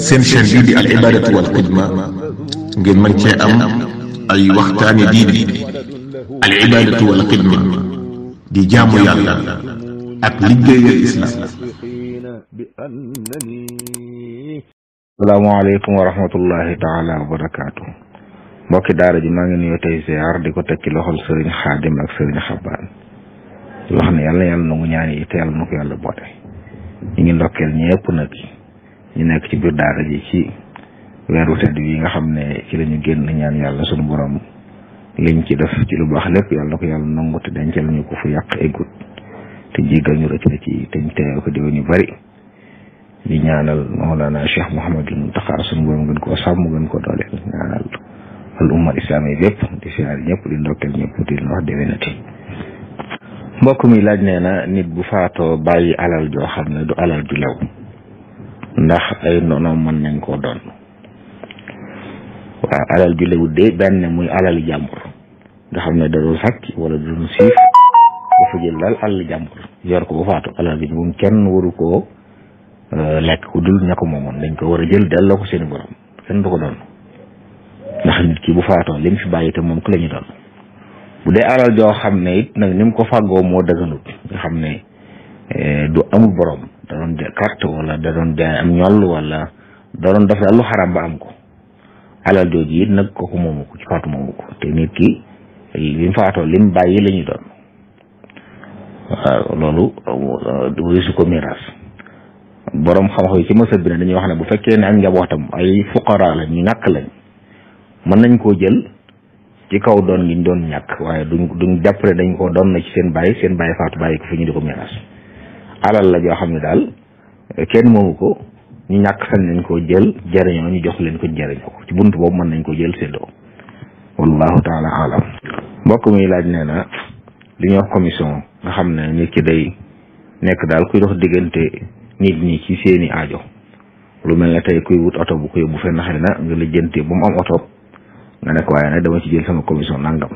seen chaîne bii di al ibadatu wal xidma ngeen mën cee am ay waxtaani diine al ibadatu wal xidma di jaamu yàlla ak liggéeyal islam. asalaamaaleykum wa rahmatullahi taala wa barakaatu. mbokki daara ji maa ngi nuyoo tey ziar di ko tekki loxol sëriñ xaadim ak sëriñ xabaan di wax ne yàlla nangu ñaan yi te yàlla na ko yàlla boote. ñu ngi ndokkeel ñëpp nag ñu nekk ci biir daara ji ci weeru tedd yi nga xam ne ci la ñu génn ñaan yàlla sunu borom liñ ci def ci lu baax lépp yàlla na ko yàlla nangu te dencal ñu ko fu yàq eggut te jéggal ñu rëcc na ci te ñu teew ko déwén yu bari. di ñaanal Mawlana Cheikh Mouhamadul Muntaxa sunu borom gën koo sàmm gën ko dooleel ñaanal al umma islami bépp di siyaar ñëpp di ndokkeel ñëpp di wax déwénati. mbokk mi laaj nee na nit bu faatoo bàyyi alal joo xam ne du alal ju lew ndax ay ndonoom mën nañ koo doon. waaw alal ju lew de benn muy alal jàmbur nga xam ne da doon sàcc wala da doon siif dafa jël daal alal jàmbur yor ko ba faatu alal bi moom kenn waru koo lekk ku dul ña ko moomoon dañ ko war a jël delloo ko seeni borom kenn du ko doon ndax nit ki bu faatoo lim fi bàyyi te moom ku la ñu doon. bu dee alal joo xam ne it nag ni mu ko fàggoo moo dëgganut nga xam ne du amul borom da doon carte wala da doon jaay am ñoll wala da doon def daal lu xaram ba am ko alal jooju it nag kooku moomu ko ci faatu moomu ko te nit ki li mu faatoo lim bàyyi la ñu doon. waaw loolu du su ko miraas borom xam-xam yi ci mësëb bi ne dañuy wax ne bu fekkee ne ak njabootam ay fuqara la ñu ñàkk lañ mën nañ koo jël ci kaw doon gi ñu doon ñàkk waaye duñ jàppale dañ ko doon na ci seen bàyyi faatu bàyyi ko fi ñu di ko miraas alal la joo xam ne daal kenn moomu ko ñu ñàkk sañ nañ koo jël jëriñoo ñu jox leen ko jëriñoo ko ci buntu boobu mën nañ koo jël séddoo wallahu taala alam. mbokk mi laaj nee na li ñuy wax commission nga xam ne nit ki day nekk daal kuy dox diggante nit ñi ci seeni aajo lu mel ne tey kuy wut oto bu ko yóbbu fenn xëy na nga lijjanti ba mu am oto nga nekk waaye nag dama ci jël sama commission nangam.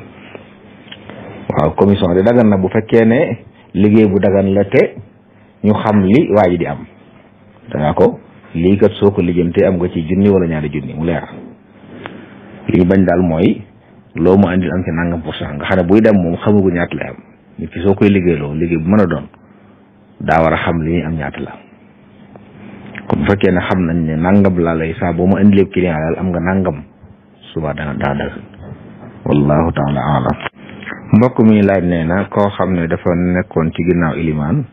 waaw commission de dagan na bu fekkee ne liggéey bu dagan la te ñu xam li waa ji di am dangaa ko lii kat soo ko lijjantee am nga ci junni wala ñaari junni mu leer li ñu bañ daal mooy loo mu andil am ci nangam pour cent nga xam ne buy dem moom xamagu ñaata lay am nit ki soo koy liggéeyloo liggéey bu mën a doon daa war a xam li ñuy am ñaata la. kon bu fekkee ne xam nañ ne nangam laa lay saa boo ma indilee client daal am nga nangam suba daa dagal wallahu taala alam. mbokk mi laaj nee na koo xam ne dafa nekkoon ci ginnaaw ilimaan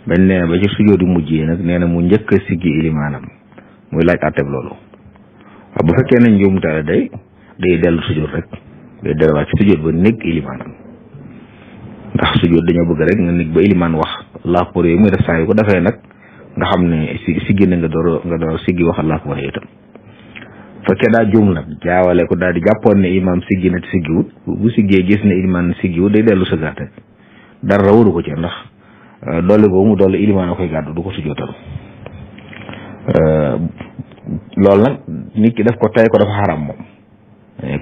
bañ nee na ba ci sujjóot yu mujjee nag nee na mu njëkk a siggi ilimaanam muy laaj àtteb loolu. waaw bu fekkee ne njuumte la day dellu sujjóot rek day delluwaat ci sujjóot ba nekk ilimaanam ndax sujjóot dañoo bëgg rek nga nekk ba ilimaan wax Allahu akbar yooyu muy def saa yu ko defee nag nga xam ne siggi na nga door siggi wax Allahu akbar itam. fekkee daa juum nag jaawale ko daal di jàppoon ne imaam siggi na te siggiwut bu siggee gis ne ilimaan siggiwut day dellu sëggaat rek dara waru ko ci ndax dolli boobu mu dolli ilimaan a koy gàddu du ko sujjóotal. loolu nag nit ki def ko tey ko dafa xaram moom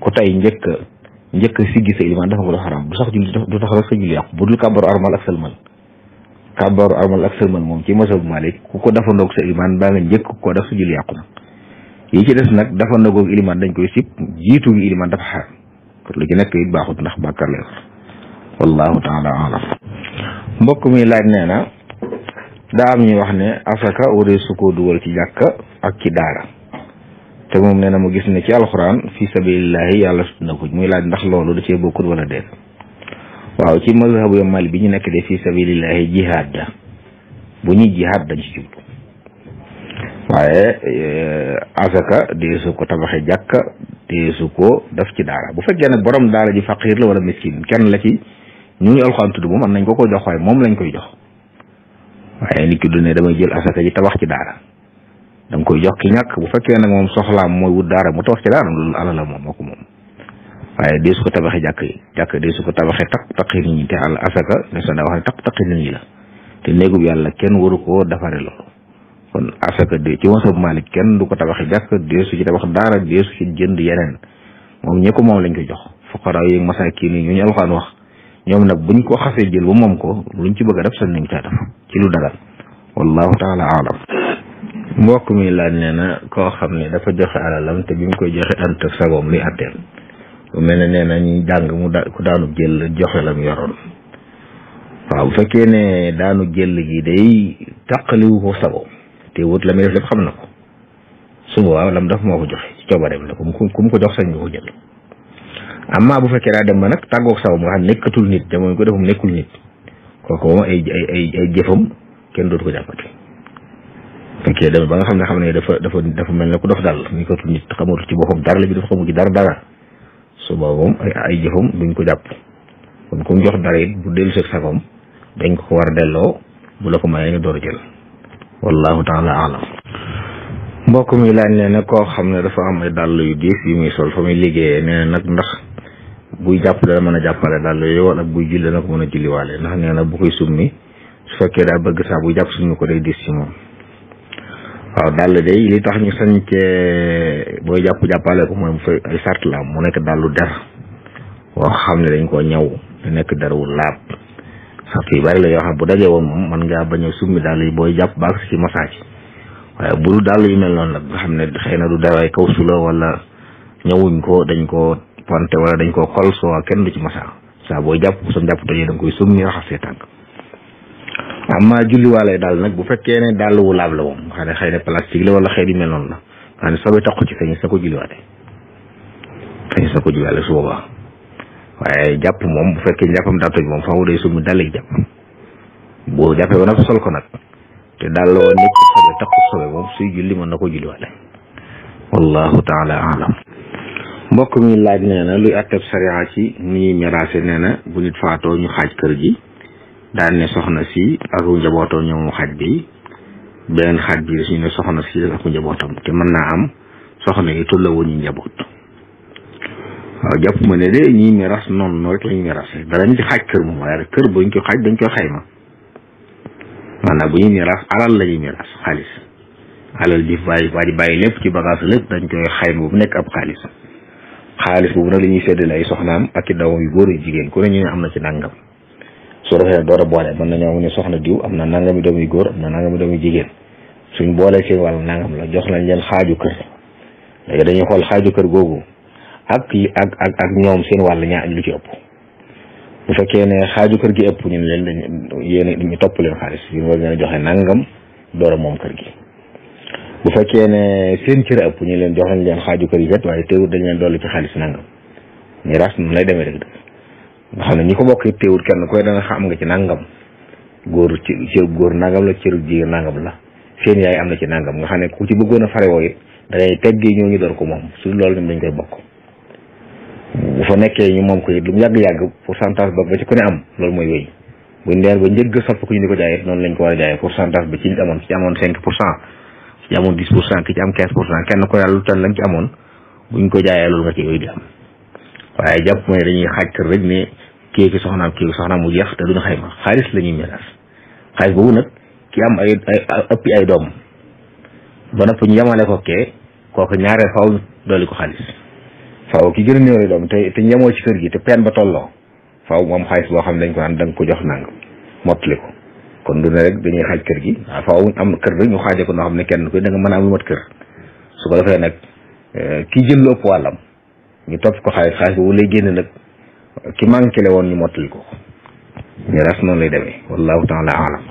ko tey njëkk siggi sa ilimaan dafa ko dafa xaram du sax julli du tax rek sa julli yàqu bu dul kàbbaru armal ak sëlmal moom ci masab Maalik ku ko dafa ndoog sa ilimaan baa nga njëkk koo def sa julli yàqu na yi ci des nag dafa ndogoog ilimaan dañ koy sib jiitu gi ilimaan dafa xaram kon lu ci nekk it baaxut ndax bàkkar lay wax wallahu taala alam. mbokk mi laaj nee na daa am ñuy wax ne asaka waree su ko dugal ci jàkka ak ci daara te moom nee na mu gis ne ci alxuraan fi sabilillahi yàlla sut na ko muy laaj ndax loolu da cee bokkut wala déet. waaw ci mazhabu ya Maalik bi ñu nekk de fi sabilillahi jihaad da bu ñuy jihaad dañ ci jublu waaye asaka deesu ko tabaxee jàkka deesu ko def ci daara bu fekkee nag borom daara ji faqiir la wala miskin kenn la ci ñu alxuraan tudd moom mën nañ ko jox waaye moom lañ koy jox waaye nit ki du ne damay jël asaka ji tabax ci daara da nga koy jox ki ñàkk bu fekkee nag moom soxlaam mooy wut daara mu tabax ci daara loolu alal la moom moo ko moom waaye deesu ko tabaxee jàkk deesu ko tabaxee taqi nit ñi te àll asaka ne sa daa wax ne taqi nit ñi la te néegub yàlla kenn waru koo defare loolu kon asaka de ci masab Maalik kenn du ko tabaxee jàkk deesu ci tabax daara deesu ci jënd yeneen moom ñi ko moom lañ koy jox fuqaraa yi masaakiin yi ñu alxuraan wax ñoom nag buñ ko xasee jël ba moom ko luñ ci bëgg a def sax nañ caa def ci lu dagal wallahu taala alam. mbokk mi laaj nee na koo xam ne dafa joxe alalam te bi mu koy joxe ànd ak sagoom luy àtteel bu mel ne nee na ñuy jàng ku daanu jël joxe lam yoroon. waaw bu fekkee ne daanu jël gi day tàqaliwu ko sagoom te wut la muy def lépp xam na ko suba waaw lam daf moo ko joxe ci coobareem la ku mu ko jox sañ nga ko jël. amma bu fekkee daa dem ba nag tàggoog sagoom nga xam nekkatul nit jamono ko defum nekkul nit kooku moom ay jëfam kenn dootu ko jàppati. fekkee dem ba nga xam ne dafa mel ne ku dof daal ni ko nit xamatu ci boppam dara la bi dafa xamu ci dara suba moom ay jëfam duñ ko jàpp kon ku mu jox dara it bu dellu seeg sagoom dañ ko war a delloo bu la ko mayee nga door a jël wallahu taala alam. mbokk mi laaj nee na koo xam ne dafa am ay dàll yu diis yu muy sol fa muy liggéeyee nee na nag ndax buy jàpp dana mën a jàppale dàll yooyu wala buy julli dana ko mën a julliwaale ndax nee na bu koy summi su fekkee daa bëgg saa buy jàpp summi ko day diis ci moom. waaw dàll day li tax ñu sañ cee booy jàppale ko mooy mu fay ay sart la am mu nekk dàllu der woo xam ne dañ koo ñaw te nekk der wu laab sart yu bari la yoo xam bu dajee woon moom mën ngaa bañ a summi dàll yi booy jàpp baag ci massage waaye bu dàll yu mel noonu nag nga xam ne xëy na du dara kaw sula wala ñëwuñ ko dañ koo ponte wala dañ koo xol soo kenn du ci massage saa booy jàpp sa jàpp tojee da nga koy summi raxas see tànk. amma julliwaale daal nag bu fekkee ne dàll wu laab la moom nga xam ne xëy na plastique la wala xëy yu mel noonu la nga xam ne soobee taxu ci sañ sa ko julliwaale su boobaa waaye jàpp moom bu fekkee jàppam daa toj moom faaw day summi dàll yi jàpp boo jàppee ba nag sol ko nag te dàll woo nekk soobee taxu soobee moom suy julli mën na ko julliwaale wallahu taala alam. mbokk mi laaj nee na luy atteb sariya ci ni ñuy miraase nee na bu nit faatoo ñu xaaj kër gi daan ne soxna si ak njabootoo ñoom xaaj bi beneen xaaj bi suñu ne soxna si ak njabootam te mën naa am soxna yi tolloo ñu njaboot. waaw jàpp ma ne de ñiy miras noonu rek la ñuy mirase danañ ci xaaj kër moom waaye kër buñ ko xaaj dañ koy xayma maanaam bu ñuy miras alal la ñuy miras xaalis alal ji bàyyi lépp ci bagage lépp dañ koy xayma bu nekk ab xaalis boobu nag la ñuy séddale ay soxnaam ak i doomam yu góor yu jigéen ku ne ñu ne am na ci nangam. soo defee door a boole mën nañoo ne soxna diw am na nangami doom yu góor am na nangami doom yu jigéen suñ boolee seen wàll nangam la jox lañ leen xaaju kër léegi dañuy xool xaaju kër googu ak ñoom seen wàll ñaa lu ci ëpp bu fekkee ne xaaju kër gi ëpp ñu ne leen yéen ñu topp leen xaalis yéen war ngeen a joxe nangam door a moom kër gi bu fekkee ne seen cër ëpp ñu leen jox nañ leen xaaju kër yi kat waaye teewul dañ leen dolli ci xaalis nangam ñu ras noonu lay demee rek nga xam ne ñi ko bokk teewul kenn koy danga xam nga ci nangam góor cër góor nangam la cëru jigéen nangam la seen yaay am na ci nangam nga xam ne ku ci bëggoon a farewoo it dangay teggee ñooñu door ko moom su loolu ñoom dañ koy bokk bu fa nekkee ñu moom ko it lu mu yàgg-yàgg pourcentage ba ci ku ne am loolu mooy wéy buñ deen ba njëgg sopp ko ñu di ko jaayee noonu lañ ko war a jaayee pourcentage ba ci amoon ci amoon 5 pour cent ci amoon 10 pour cent ki ci am 15 pour cent kenn ko daal lu tan lañ ci amoon buñ ko jaayee loolu nga ci wéy di am waaye jàpp mooy dañuy xaaj kër rek ne kii ki soxnaam mu jeex te duñu xayma xaalis la ñuy miraas xaalis boobu nag ki am ay ëppi ay doom ba nopp ñu yemale ko kooku ñaareel faaw dolli ko xaalis faaw ki gën a néew doom te ñemoo ci kër gi te peen ba tolloo faaw mu am xaalis boo xam ne dañ ko naan da nga ko jox nang mottali ko kon du ne rek dañuy xaaj kër gi waaw faaw am kër rek ñu xaaje ko noo xam ne kenn ko da nga mën a am lu mat kër su ko defee nag ki jël lu ëpp wàllam ñu topp ko xaalis boobu lay génn nag ki manqué le woon ñu mottali ko miraas noonu lay demee wallahu taala alam.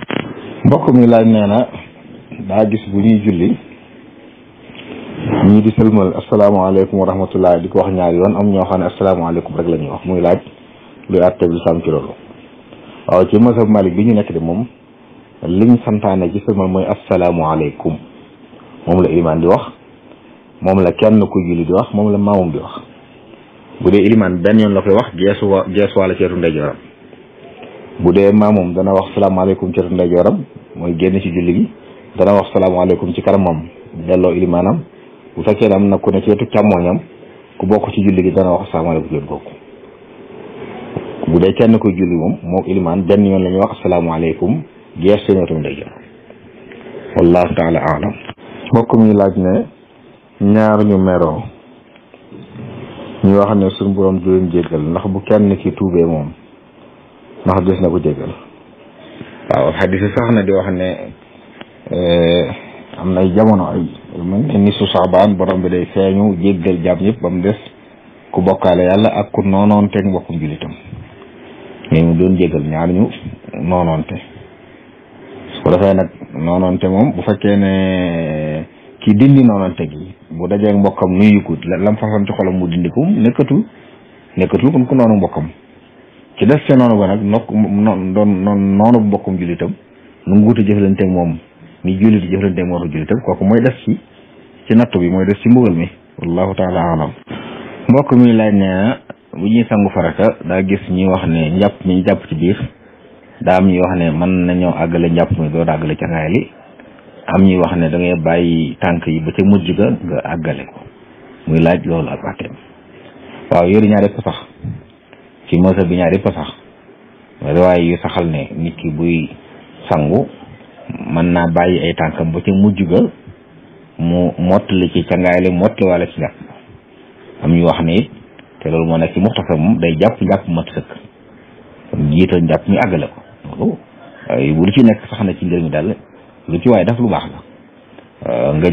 mbokk mi laaj nee na daa gis bu ñuy julli ñii di sëlmal asalaamaaleykum wa rahmatullah di ko wax ñaari yoon am ñoo xam ne asalaamaaleykum rek la ñuy wax muy laaj luy àtte bi lislaam ci loolu. waaw ci mazhab Malik bi ñu nekk de moom liñ santaane ci sëlmal mooy asalaamaaleykum moom la ilimaan di wax moom la kenn ku julli di wax moom la maamum di wax. bu dee ilimaan benn yoon la koy wax geesu wala ceetu ndeyjooram bu dee maamum dana wax salaamaaleykum ceetu ndeyjooram mooy génn ci julli gi dana wax salaamaaleykum ci kanamam delloo ilimaanam bu fekkee ne am na ku ne ceetu càmmooñam ku bokk ci julli gi dana wax salaamaaleykum ceetu kooku bu dee kenn koy julli moom ilimaan benn yoon la ñuy wax asalaamaaleykum gees seen wetu ndeyjoor wallahu taala alam. mbokk mi laaj ne ñaar ñu meroo ñu wax ne suñu borom du leen jéggal ndax bu kenn ci tuubee moom ndax des na ko jéggal. waaw xadis sax na di wax ne am na ay jamono ay mel ne nisu saabaan borom bi day feeñu jéggal jaam yëpp ba mu des ku bokkaale yàlla ak ku noonoon teg mbokkum jullitam mais mu doon jéggal ñaar ñu noonoonte su ko defee nag noonoonte moom bu fekkee ne ki dindi noonoonte gi bu dajee mbokkam nuyu ko lam façon ci xolam mu dindi ko nekkatul kon ku noonu mbokkam ci des ca noonu ba nag noonu mbokkum jullitam nu nguuta jëflanteeg moom ni jullit jëflanteeg moo jullitam kooku mooy des ci nattu bi mooy des ci mbugal mi wallahu taala alam mbokk mi laaj nee na bu ñuy sangu farata daa gis ñuy wax ne njàpp mi jàpp ci biir daa am ñuy wax ne mën nañoo àggale njàpp mi doo àggale ca ngaay li am ñuy wax ne da ngay bàyyi tànk yi ba ca mujj ga nga àggale ko muy laaj loolu ak àtteem waaw yooyu ñaar yëpp sax ci mësa bi ñaar yëpp sax waaye yu saxal ne nit ki buy sangu mën naa bàyyi ay tànkam ba ca mujj ga mu mottali ci cangaay li mottali wala ci njàpp am ñu wax ne it te loolu moo nekk ci muxtasar moom day jàpp njàpp mat sëkk kon jiital njàpp mi àggale ko loolu bu lu ci nekk sax na ci ngir mi daal lu ci waaye daf lu baax la nga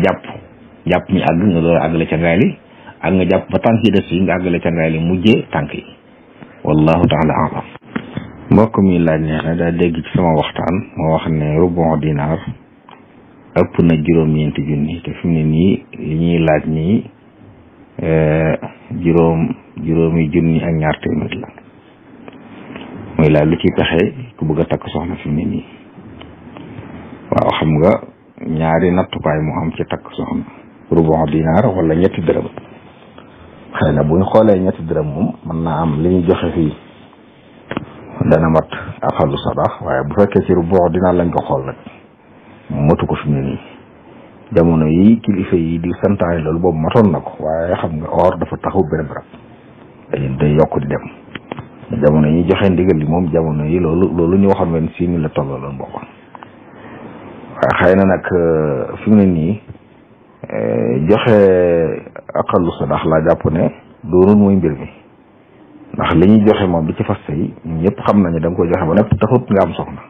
jàpp mi àgg nga door a àggale cangaay li ak nga jàpp ba tànk yi des yi nga àggale cangaay li mujjee tànk yi wallahu taala alam mbokk mi laaj nee na daa dégg ci sama waxtaan moo wax ne rubon dinaar ëpp na juróom-ñeenti junni te fi mu ne nii li ñuy laaj nii juróomi junni ak ñaar téeméer la muy laaj lu ciy pexe ku bëgg a takk soxna fi mu ne nii waaw xam nga ñaari nattukaay mu am ci takk soxna rubon dinaar wala ñetti dërëm xëy na bu ñu xoolee ñetti dërëm moom mën naa am li ñuy joxe fii dana mat aqallu sadax waaye bu fekkee ci rubon dinaar lañ ko xool nag matu ko fi mu ne nii jamono yi kilifa yi di santaane loolu boobu matoon na ko waaye xam nga or dafa taxaw benn barab day yokk di dem jamono yi joxe ndigal li moom jamono yi loolu ñu waxoon 26 000 la tolloo loolu bokkoon waaye xëy na nag fi mu ne nii joxe aqallu sadax laa jàpp ne doonul mooy mbir mi ndax li ñuy joxe moom bi ci fas yi ñëpp xam nañu da nga koy joxe ba nekk taxut nga am soxna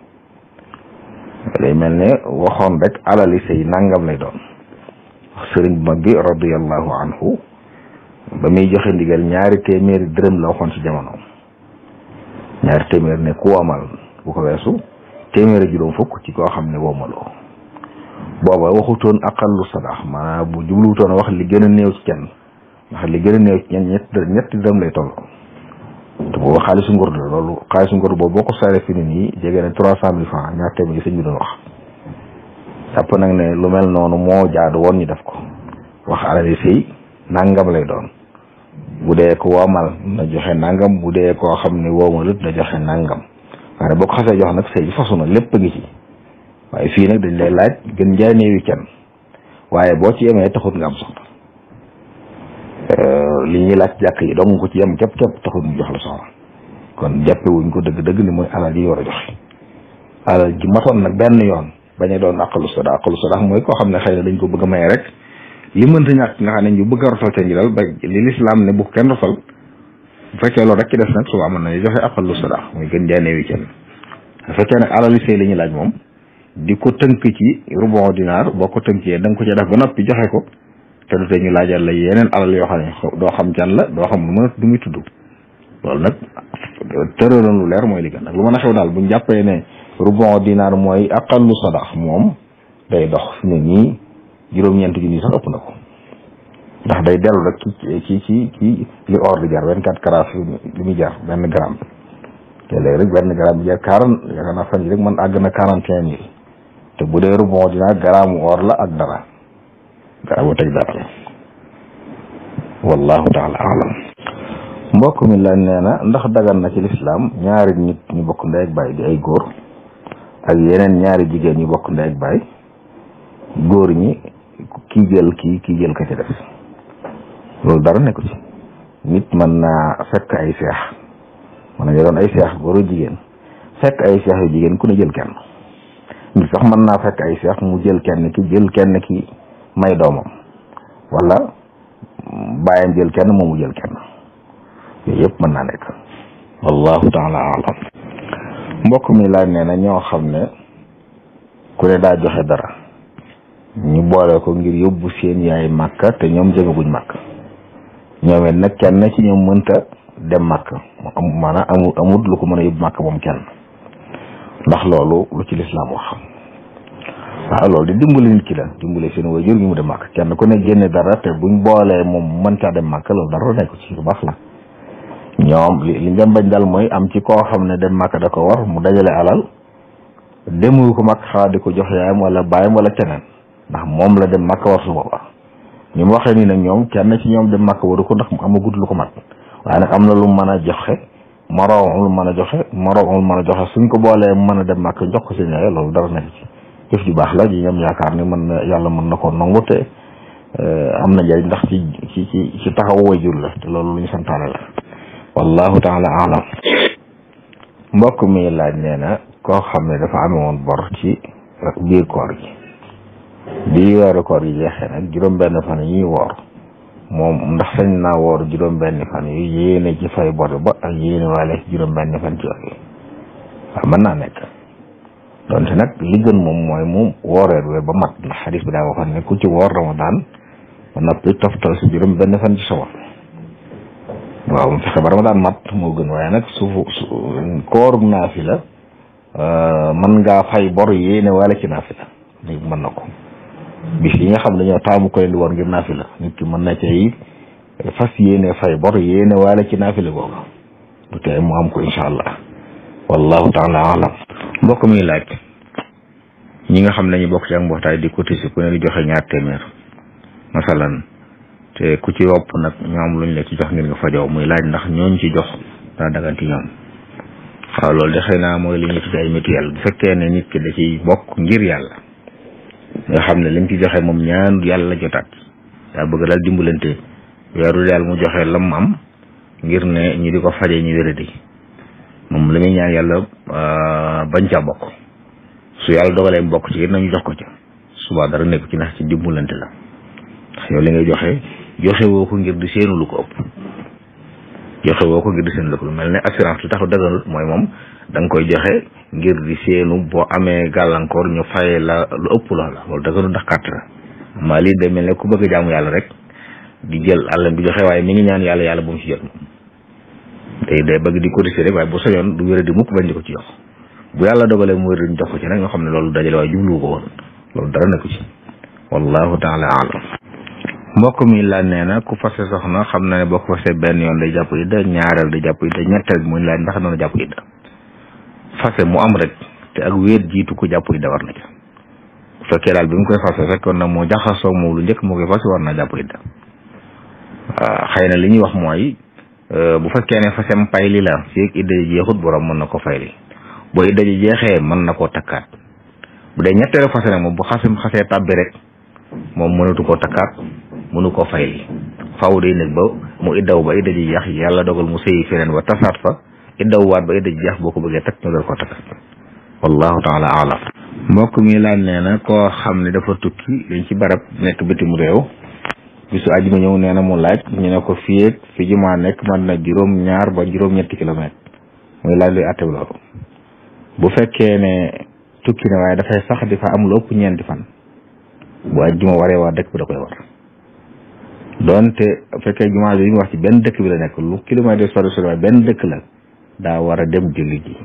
day mel ne waxoon rek alali sëy nangam lay doon sëriñ bu mag bi radiyallahu anhu ba muy joxe ndigal 2 téeméeri dërëm la waxoon ci jamono 2 téeméer ne ku amal bu ko weesu téeméeri juróom fukk ci koo xam ne woomaloo booba waxutoon aqallu sadax maanaam bu jubluwutoon a wax li gën a néew ci kenn ndax li gën a néew ci ñetti dërëm lay toll te booba xaalisu ngor la loolu xaalisu ngor boobu boo ko saaree fi ne nii jege ne 300 000 francs ñaar téeméer yi sëñ bi doon wax jàpp nag ne lu mel noonu moo jaadu woon ñu def ko wax alali sëy nangam lay doon bu dee ko woomal na joxe nangam bu dee koo xam ne woomalut na joxe nangam waaye boo ko xasee jox nag sëy bi fasu na lépp a ngi ci waaye fii nag dañ lay laaj gën jaay néewi kenn waaye boo ci yemee taxut nga am soxna li ñuy laaj jàkk yi dong ko ci yem képp taxut ñu jox la soxna kon jàppewuñ ko dëgg-dëgg ni mooy alal yi war a joxe alal ji matoon nag benn yoon bañ a doon aqallu sadax mooy koo xam ne xëy na dañ ko bëgg a maye rek li mënta ñàkk nga xam ne ñu bëgg a rotal ca nji dal ba li lislaam ne bu kenn rotal bu fekkee loolu rek ci des nag suba amoon nañu joxe aqallu sadax muy gën jaay néewi kenn bu fekkee nag alal yi sëy la ñuy laaj moom di ko tënk ci rubon dinaar boo ko tënkee da nga ko ca def ba noppi joxe ko te du tee ñu laajal la yeneen alal yoo xam ne doo xam can la doo xam du muy tudd loolu nag tëraloon lu leer mooy li gën nag lu mën a xew daal buñ jàppee ne rubon dinaar mooy aqallu sadax moom day dox fi ne nii juróom-ñeenti junni sax ëpp na ko ndax day dellu rek ci li or di jar 24 carats li muy jar benn gramme te léegi rek benn gramme bi jar 40 yaakaar naa fan yi rek man àgg na 41 000 te bu dee rubon dinaar gramme or la ak dara garaabu teg dara la wallahu taala alam mbokk mi la nee na ndax dagan na ci lislaam ñaari nit ñu bokk ndey ak baay di ay góor ak yeneen ñaari jigéen ñu bokk ndey ak baay góor ñi kii jël kii ka ci def loolu dara nekku ci nit mën naa fekk ay seex mën nañu doon ay seex góoru jigéen fekk ay seex yu jigéen ku ne jël kenn nit sax mën naa fekk ay seex mu jël kenn ki may doomam wala bàyyam jël kenn moomu jël kenn yooyu yëpp mën naa nekk wallahu taala alam mbokk mi laaj nee na ñoo xam ne ku ne daa joxe dara ñu boole ko ngir yóbbu seen yaay Màkka te ñoom jógeguñ Màkka ñoom it nag kenn ci ñoom mënta dem Màkka maanaam amut lu ko mën a yóbbu Màkka moom kenn ndax loolu lu ci lislaam wax waaw loolu di dimbali nit ki la dimbali seen waajur gi mu dem Màkka kenn ku ne génne dara te buñ boolee moom mën caa dem Màkka loolu dara nekk ci lu baax la ñoom li dem bañ dal mooy am ci koo xam ne dem Màkka da ko war mu dajale alal demul ko Màkka xaar di ko jox yaayam wala baayam wala keneen ndax moom la dem Màkka war su boobaa ñu mu waxee nii nag ñoom kenn ci ñoom dem Màkka waru ko ndax amagut lu ko mat waaye nag am na lu mën a joxe moroom lu mën a joxe suñ ko boolee mën a dem Màkka jox ko seen yaay loolu dara nekk ci jëf ju baax la ji ñoom yaakaar ni mën na yàlla mën na ko nangu te am na njëriñ ndax ci taxaw waajur la te loolu lu ñu santaane la wallahu taala alam mbokk mi laaj nee na koo xam ne dafa amee woon bor ci biir koor gi bi weeru koor gi jeexee nag juróom-benn fan yi woor moom ndax sañ naa woor juróom-benn fan yi yéene ci fay bor ba ak yéene waale ci juróom-benn fan ci yooyu waaw mën naa nekk donte nag li gën moom mooy mu wooreer we ba mat ndax xadis bi daa waxoon ne ku ci woor Ramadan ba noppi toftal si juróom-benn fan ci Sawal waaw mu fexe ba Ramadan mat moo gën waaye nag su koorug naafila mën ngaa fay bor yéene waale ci naafila léegi mën na ko bis yi nga xam ne dañoo taamu koy indi woon ngir naafila nit ki mën na cay fas yéene fay bor yéene waale ci naafila googu du tee mu am ko incha allah wallahu taala alam mbokk mi laaj ñi nga xam ne ñu bokk ci ak mbootaay di cotiser ku ne di joxe 2 téeméer masalan te ku ci wopp nag ñoom luñ la ci jox ngir nga fajoo muy laaj ndax ñooñ ci jox daa daganti ñoom waaw loolu de xëy naa mooy li ñuy tudde ay mutuelle bu fekkee ne nit ki da ciy bokk ngir yàlla nga xam ne lim ci joxe moom ñaan yàlla jotaat daa bëgg daal dimbalante weeru daal mu joxe lam am ngir ne ñu di ko faje ñu wéradi moom la muy ñaan yàlla bañ caa bokk su yàlla dogalee mu bokk ci it nañu jox ko ca suba dara nekk ci ndax ci dimbalante la ndax yow li ngay joxe woo ko ngir di seenu lu ko ëpp joxe woo ko ngir di seenu lu ko lu mel ne assurance lu tax daganut mooy moom da nga koy joxe ngir di seenu boo amee gàllankoor ñu faye la lu ëpp loola loolu daganut ndax carte la maa lii day mel ne ku bëgg a jaamu yàlla rek di jël àllam bi joxe waaye mi ngi ñaan yàlla bu mu ci jot moom day bëgg di cotiser rek waaye bu soñoon du wéra di mukk bañ di ko ci jox bu yàlla dogalee mu wéra di jox ko ci nag nga xam ne loolu dajale waaye jubluwu ko woon loolu dara nekku ci wallahu taala alam mbokk mi laaj nee na ku fase soxna xam na ne boo ko fase benn yoon day jàpp idda ñaareel day jàpp idda ñetteel bi muy laaj ndax dana jàpp idda fase mu am rek te ak wéet jiitu ko jàpp idda war na ca bu fekkee daal bi mu koy fase fekkoon na moo jaxasoo moom lu njëkk moo koy fase war na jàpp idda xëy na li ñuy wax mooy bu fekkee ne fasem pay li la fii idda ji jeexut borom mën na ko fay li boo idda ji jeexee mën na koo takkaat bu dee ñetteelu fase nag moom bu xasee tàbbi rek moom mënatu koo takkaat mënu koo fay li faaw day nekk ba mu iddaw ba idda ji jeex yàlla dogal mu sëyi feneen ba tasaat fa iddawwaat ba idda ji jeex boo ko bëggee takk ñu dal ko takkaat wallahu taala alam mbokk mi laan nee na koo xam ne dafa tukki liñ ci barab nekk bitim réew bisu àjjuma ñëw nee na mu laaj ñu ne ko fii fi jumaa nekk man na juróom-2 ba juróom-3 kilomètre muy laaj luy àtte loolu bu fekkee ne tukki ne waaye dafay sax di fa am lu ëpp 4 fan bu àjjuma waree waa dëkk bi da koy war doonte fekkee jumaa bi ñu wax ci benn dëkk bi la nekk lu kilomètre sori waaye benn dëkk la daa war a dem julli ji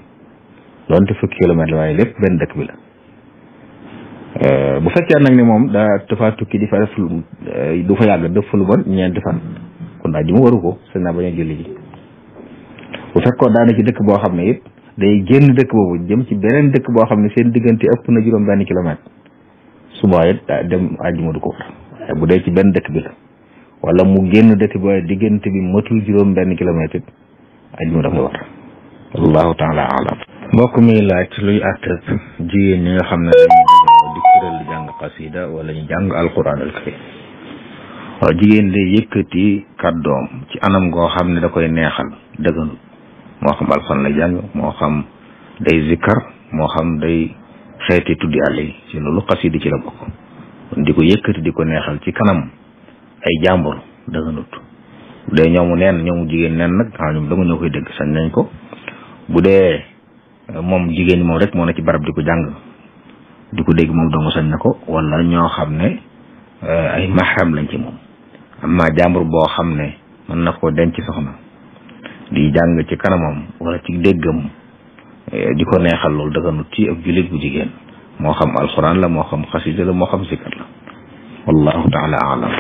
doonte fukki kilomètre la waaye lépp benn dëkk bi la bu fekkee nag ni moom dafa tukki di fa def du fa yàgg def fa lu bon 4 fan kon àjjuma waru ko sëñ naa bañ a julli ji bu fekkoon daana ci dëkk boo xam ne it day génn dëkk boobu jëm ci beneen dëkk boo xam ne seen diggante ëpp na juróom-benn kilomètre suba it dem àjjuma du ko war waaye bu dee ci benn dëkk bi la wala mu génn dëkk bi waaye diggante bi matul juróom-benn kilomètre it àjjuma dafay war wallahu taala alam mbokk mi laaj luy àtte jigéen ñi nga xam ne di kuréel di jàng xasida wala ñu jàng alquran al karim waaw jigéen day yëkkati kàddoom ci anam goo xam ne da koy neexal dëgganut moo xam alxuraan lay jàng moo xam day zikkar moo xam day xeeti tuddi àll yi ci loolu xasida ci la bokk kon di ko yëkkati di ko neexal ci kanam ay jàmbur dëgganut bu dee ñoomu jigéen neen nag ñoom danga ñoo koy dégg sañ nañ ko bu dee moom jigéen ñi moom rek moo ne ci barab di ko jàng di ko dégg moom dong sañ na ko wala ñoo xam ne ay mahram lañ ci moom. amma jàmbur boo xam ne mën na koo denc soxna di jàng ci kanamam wala ci déggam di ko neexal loolu daganut ci ab jullit bu jigéen moo xam alxuraan la moo xam xasida la moo xam zikar la wallahu taala alam.